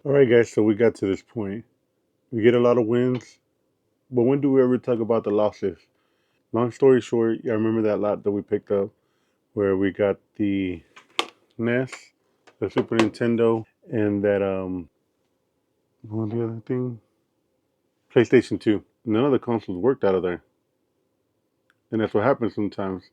All right, guys, so we got to this point. We get a lot of wins, but when do we ever talk about the losses? Long story short, I remember that lot that we picked up where we got the NES, the Super Nintendo, and that what was the other thing? PlayStation 2. None of the consoles worked out of there. And that's what happens sometimes.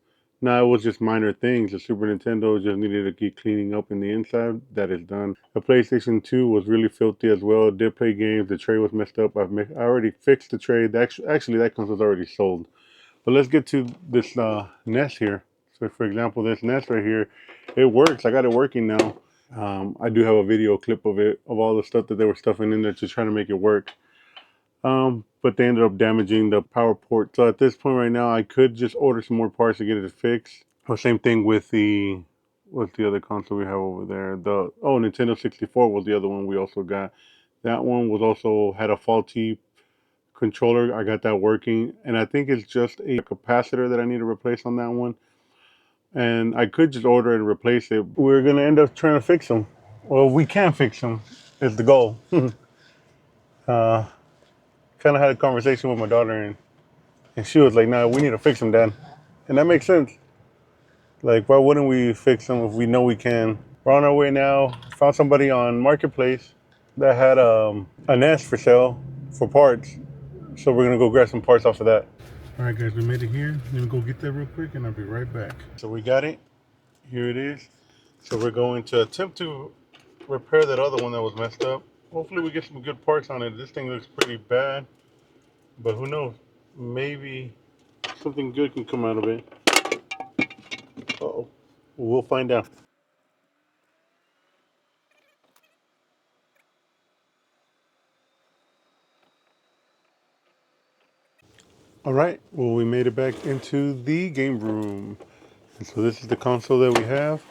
Now it was just minor things. The Super Nintendo just needed to keep cleaning up in the inside. That is done. The PlayStation 2 was really filthy as well. It did play games. The tray was messed up. I already fixed the tray. Actually, that console's already sold. But let's get to this NES here. So, for example, this NES right here, it works. I got it working now. I do have a video clip of it, of all the stuff that they were stuffing in there to try to make it work. But they ended up damaging the power port. So at this point right now, I could just order some more parts to get it fixed. Well, same thing with the, what's the other console we have over there? The Nintendo 64 was the other one we also got. That one was also had a faulty controller. I got that working, and I think it's just a capacitor that I need to replace on that one. And I could just order it and replace it. We're gonna end up trying to fix them. Well, we can fix them. Is the goal. uh, Kind of had a conversation with my daughter, and she was like, "Nah, we need to fix them, Dad." And that makes sense. Like, why wouldn't we fix them if we know we can? We're on our way now. Found somebody on Marketplace that had a nest for sale for parts. So we're gonna go grab some parts off of that. All right, guys, we made it here. I'm gonna go get that real quick, and I'll be right back. So we got it. Here it is. So we're going to attempt to repair that other one that was messed up. Hopefully, we get some good parts on it. This thing looks pretty bad, but who knows? Maybe something good can come out of it. Uh-oh. We'll find out. All right. Well, we made it back into the game room. And so this is the console that we have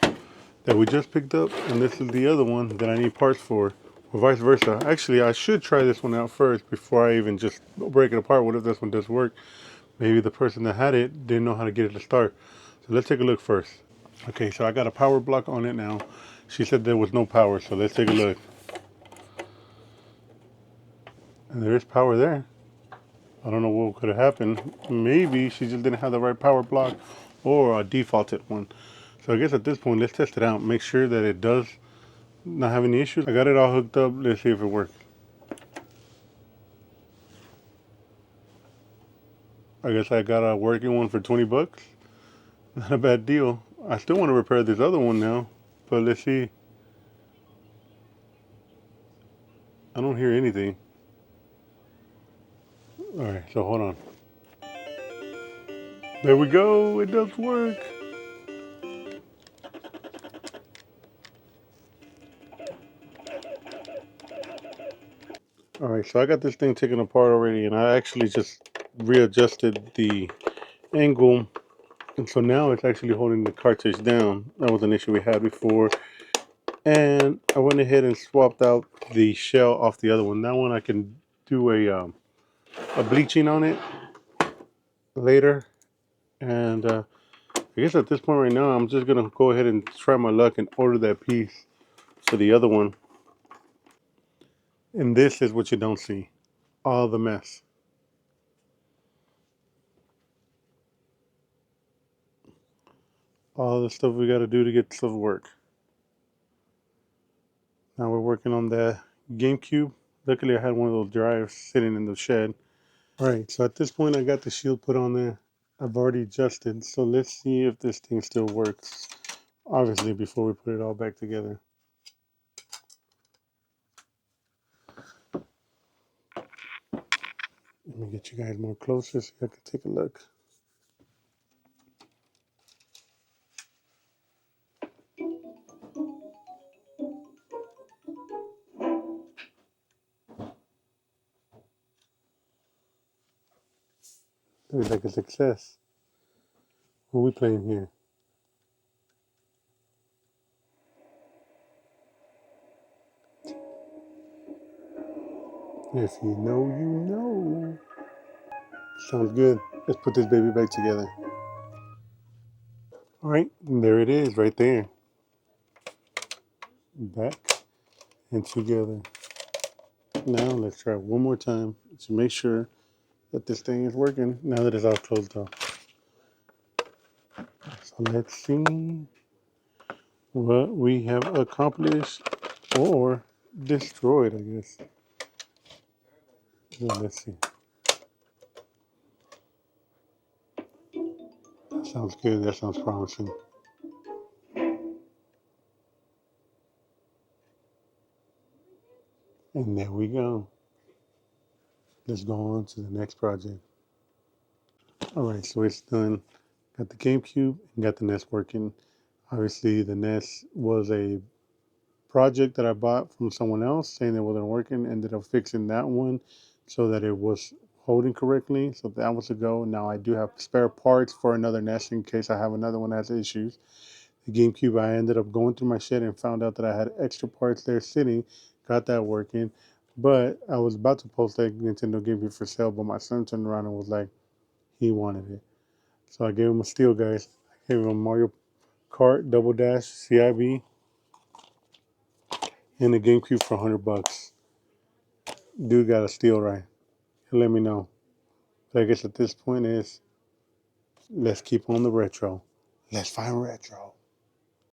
that we just picked up, and this is the other one that I need parts for, or vice versa. Actually, I should try this one out first before I even just break it apart. What if this one does work? Maybe the person that had it didn't know how to get it to start. So let's take a look first. Okay, so I got a power block on it now. She said there was no power, so let's take a look. And there is power there. I don't know what could have happened. Maybe she just didn't have the right power block or a defaulted one. So I guess at this point, let's test it out. Make sure that it does not have any issues. I got it all hooked up. Let's see if it works. I guess I got a working one for 20 bucks. Not a bad deal. I still want to repair this other one now, but let's see. I don't hear anything. All right, so hold on. There we go. It does work. All right, so I got this thing taken apart already, and I actually just readjusted the angle. And so now it's actually holding the cartridge down. That was an issue we had before. And I went ahead and swapped out the shell off the other one. That one I can do a bleaching on it later. And I guess at this point right now, I'm just going to go ahead and try my luck and order that piece for the other one. And this is what you don't see. All the mess. All the stuff we got to do to get stuff to work. Now we're working on the GameCube. Luckily, I had one of those drives sitting in the shed. All right, so at this point, I got the shield put on there. I've already adjusted, so let's see if this thing still works. Obviously, before we put it all back together. Let me get you guys more closer so you can take a look. Looks like a success. What are we playing here? If you know, you know. Sounds good. Let's put this baby back together. All right, there it is right there. Back and together. Now let's try one more time to make sure that this thing is working now that it's all closed off. So let's see what we have accomplished or destroyed, I guess. So let's see. That sounds good. That sounds promising. And there we go. Let's go on to the next project. All right, so it's done. Got the GameCube and got the NES working. Obviously, the NES was a project that I bought from someone else saying it wasn't working. Ended up fixing that one so that it was holding correctly. So that was a go. Now I do have spare parts for another NES in case I have another one that has issues. The GameCube, I ended up going through my shed and found out that I had extra parts there sitting. Got that working. But I was about to post that Nintendo GameCube for sale, but my son turned around and was like, he wanted it. So I gave him a steal, guys. I gave him a Mario Kart Double Dash CIB and a GameCube for $100. Dude got a steal, right? Let me know. But I guess at this point is let's keep on the retro. Let's find retro.